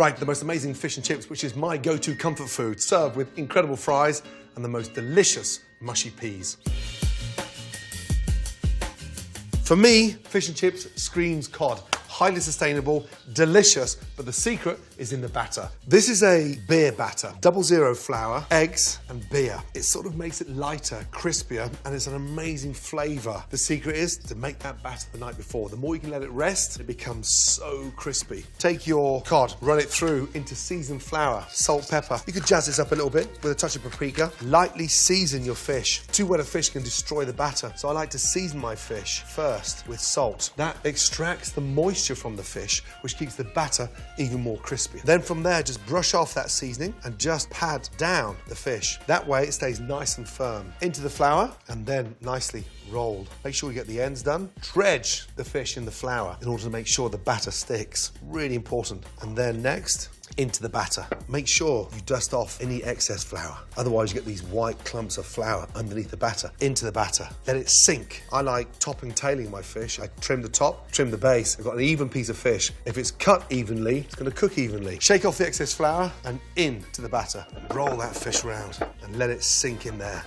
Right, the most amazing fish and chips, which is my go-to comfort food, served with incredible fries and the most delicious mushy peas. For me, fish and chips screams cod. Highly sustainable, delicious, but the secret is in the batter. This is a beer batter, 00 flour, eggs and beer. It sort of makes it lighter, crispier, and it's an amazing flavor. The secret is to make that batter the night before. The more you can let it rest, it becomes so crispy. Take your cod, run it through into seasoned flour, salt, pepper. You could jazz this up a little bit with a touch of paprika. Lightly season your fish. Too wet a fish can destroy the batter, so I like to season my fish first with salt. That extracts the moisture from the fish, which keeps the batter even more crispy. Then from there, just brush off that seasoning and just pad down the fish. That way it stays nice and firm. Into the flour and then nicely rolled. Make sure you get the ends done. Dredge the fish in the flour in order to make sure the batter sticks. Really important. And then next, into the batter. Make sure you dust off any excess flour. Otherwise, you get these white clumps of flour underneath the batter. Into the batter. Let it sink. I like topping tailing my fish. I trim the top, trim the base. I've got an even piece of fish. If it's cut evenly, it's going to cook evenly. Shake off the excess flour and into the batter. Roll that fish round and let it sink in there.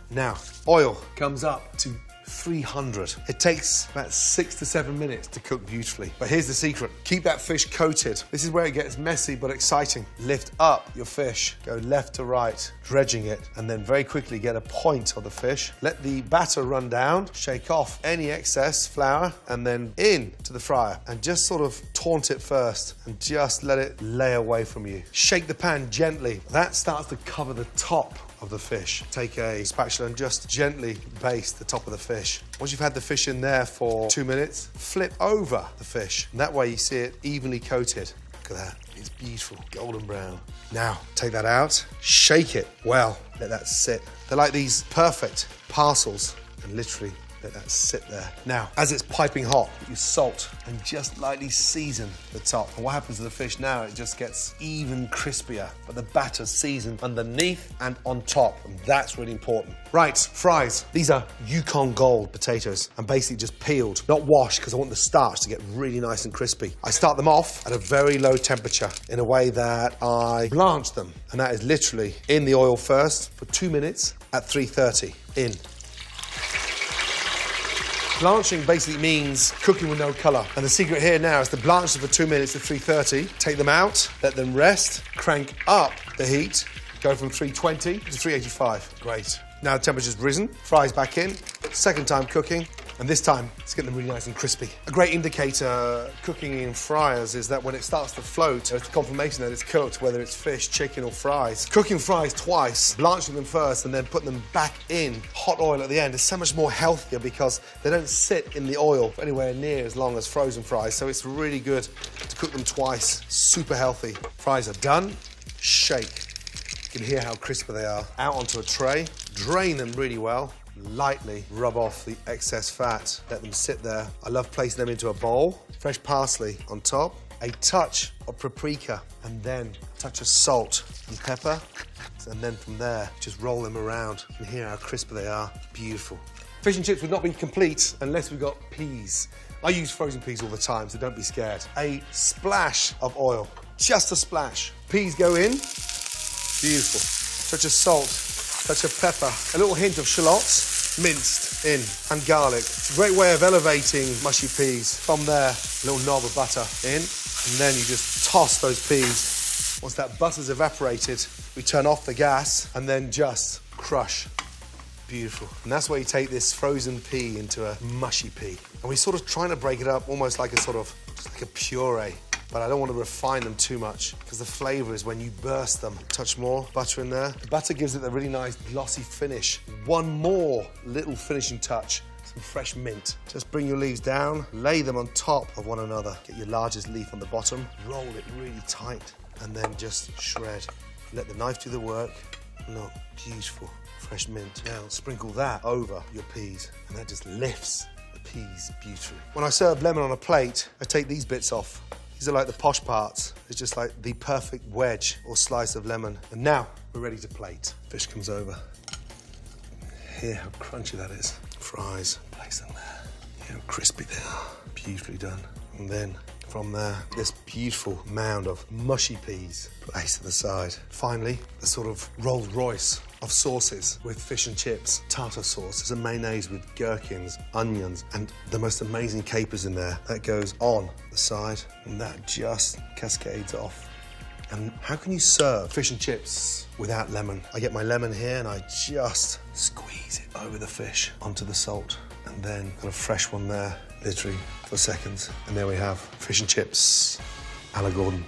Now, oil comes up to 300. It takes about 6 to 7 minutes to cook beautifully. But here's the secret. Keep that fish coated. This is where it gets messy but exciting. Lift up your fish, go left to right, dredging it, and then very quickly get a point of the fish. Let the batter run down, shake off any excess flour, and then into the fryer. And just sort of taunt it first and just let it lay away from you. Shake the pan gently. That starts to cover the top of the fish. Take a spatula and just gently baste the top of the fish. Once you've had the fish in there for 2 minutes, flip over the fish. And that way you see it evenly coated. Look at that. It's beautiful, golden brown. Now, take that out, shake it well, let that sit. They're like these perfect parcels, and literally let that sit there. Now, as it's piping hot, you salt and just lightly season the top. And what happens to the fish now, it just gets even crispier, but the batter's seasoned underneath and on top, and that's really important. Right, fries. These are Yukon Gold potatoes, and basically just peeled, not washed, because I want the starch to get really nice and crispy. I start them off at a very low temperature in a way that I blanch them, and that is literally in the oil first for 2 minutes at 330, in. Blanching basically means cooking with no colour. And the secret here now is to blanch them for 2 minutes at 330, take them out, let them rest, crank up the heat, go from 320 to 385. Great. Now the temperature's risen, fries back in, second time cooking, and this time it's getting them really nice and crispy. A great indicator cooking in fryers is that when it starts to float, it's a confirmation that it's cooked, whether it's fish, chicken or fries. Cooking fries twice, blanching them first and then putting them back in hot oil at the end is so much more healthier because they don't sit in the oil for anywhere near as long as frozen fries, so it's really good to cook them twice. Super healthy. Fries are done, shake. You can hear how crispy they are. Out onto a tray, drain them really well, lightly rub off the excess fat, let them sit there. I love placing them into a bowl, fresh parsley on top, a touch of paprika, and then a touch of salt and pepper, and then from there, just roll them around. You can hear how crispy they are. Beautiful. Fish and chips would not be complete unless we got peas. I use frozen peas all the time, so don't be scared. A splash of oil, just a splash. Peas go in. Beautiful. Touch of salt, touch of pepper, a little hint of shallots, minced in, and garlic. It's a great way of elevating mushy peas. From there, a little knob of butter in, and then you just toss those peas. Once that butter's evaporated, we turn off the gas and then just crush. Beautiful. And that's where you take this frozen pea into a mushy pea. And we're sort of trying to break it up almost like a sort of, like a puree. But I don't want to refine them too much because the flavour is when you burst them. Touch more butter in there. The butter gives it a really nice glossy finish. One more little finishing touch, some fresh mint. Just bring your leaves down, lay them on top of one another. Get your largest leaf on the bottom, roll it really tight, and then just shred. Let the knife do the work. Look, beautiful, fresh mint. Now sprinkle that over your peas, and that just lifts the peas beautifully. When I serve lemon on a plate, I take these bits off. These are like the posh parts. It's just like the perfect wedge or slice of lemon. And now we're ready to plate. Fish comes over. Hear how crunchy that is. Fries, place them there. Hear how crispy they are. Beautifully done. And then from there. This beautiful mound of mushy peas placed to the side. Finally, a sort of Rolls Royce of sauces with fish and chips. Tartar sauce, there's a mayonnaise with gherkins, onions, and the most amazing capers in there. That goes on the side, and that just cascades off. And how can you serve fish and chips without lemon? I get my lemon here and I just squeeze it over the fish onto the salt, and then got a fresh one there, literally for seconds. And there we have fish and chips a la Gordon.